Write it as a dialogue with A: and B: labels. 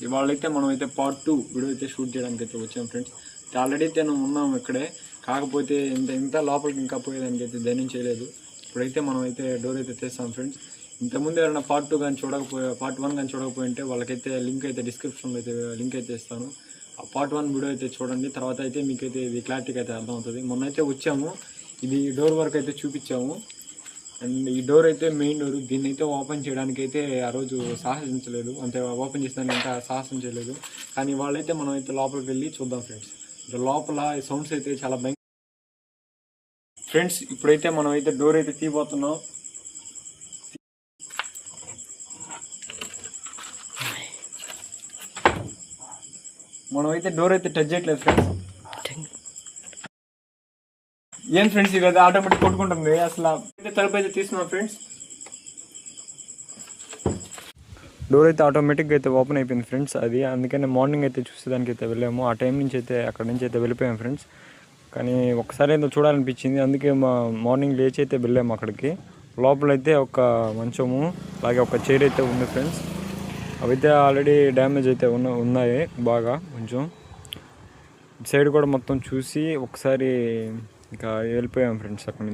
A: ఇవాళ అయితే మనం అయితే పార్ట్ 2 వీడియో అయితే షూట్ చేయడానికి అయితే వచ్చాం ఫ్రెండ్స్. ఆల్రెడీ అయితే ఉన్నాం ఇక్కడే, కాకపోతే ఇంత లోపలికి ఇంకా పోయేదానికి అయితే ధైర్యం చేయలేదు. ఇప్పుడైతే మనం అయితే డోర్ అయితే తెస్తాం ఫ్రెండ్స్. ఇంతకుముందు ఎవరైనా పార్ట్ 2 కానీ పార్ట్ 1 కానీ చూడకపోయింటే వాళ్ళకైతే లింక్ అయితే డిస్క్రిప్షన్లో అయితే లింక్ అయితే ఇస్తాను. ఆ పార్ట్ 1 వీడియో అయితే చూడండి. తర్వాత అయితే మీకైతే ఇది క్లారిటీగా అయితే అర్థమవుతుంది. మొన్నైతే వచ్చాము, ఇది డోర్ వరకు అయితే చూపించాము. అండ్ ఈ డోర్ అయితే మెయిన్ డోర్. దీన్ని అయితే ఓపెన్ చేయడానికి అయితే ఆ రోజు సాహసించలేదు, అంటే ఓపెన్ చేసినాక ఇంకా సాహసం చేయలేదు. కానీ వాళ్ళైతే మనం అయితే లోపలికి వెళ్ళి చూద్దాం ఫ్రెండ్స్. లోపల సౌండ్స్ అయితే చాలా భయం ఫ్రెండ్స్. ఇప్పుడైతే మనం అయితే డోర్ అయితే తీయబోతున్నాం. మనం అయితే డోర్ అయితే టచ్ చేయట్లేదు ఫ్రెండ్స్. ఏం ఫ్రెండ్స్, ఇది అయితే ఆటోమేటిక్ కొట్టుకుంటుంది. అసలు తలుపు అయితే తీసుకున్నాం ఫ్రెండ్స్. డోర్ అయితే ఆటోమేటిక్గా అయితే ఓపెన్ అయిపోయింది ఫ్రెండ్స్. అది అందుకని మార్నింగ్ అయితే చూసేదానికి అయితే వెళ్ళాము. ఆ టైం నుంచి అయితే అక్కడ నుంచి అయితే వెళ్ళిపోయాం ఫ్రెండ్స్. కానీ ఒకసారి ఏదో చూడాలనిపించింది, అందుకే మార్నింగ్ లేచి అయితే వెళ్ళాము అక్కడికి. లోపలైతే ఒక మంచము అలాగే ఒక చైర్ అయితే ఉంది ఫ్రెండ్స్. అవైతే ఆల్రెడీ డ్యామేజ్ అయితే ఉన్నాయి బాగా. కొంచెం సైడ్ కూడా మొత్తం చూసి ఒకసారి ఇంకా వెళ్ళిపోయాం ఫ్రెండ్స్ అక్కడ నుంచి.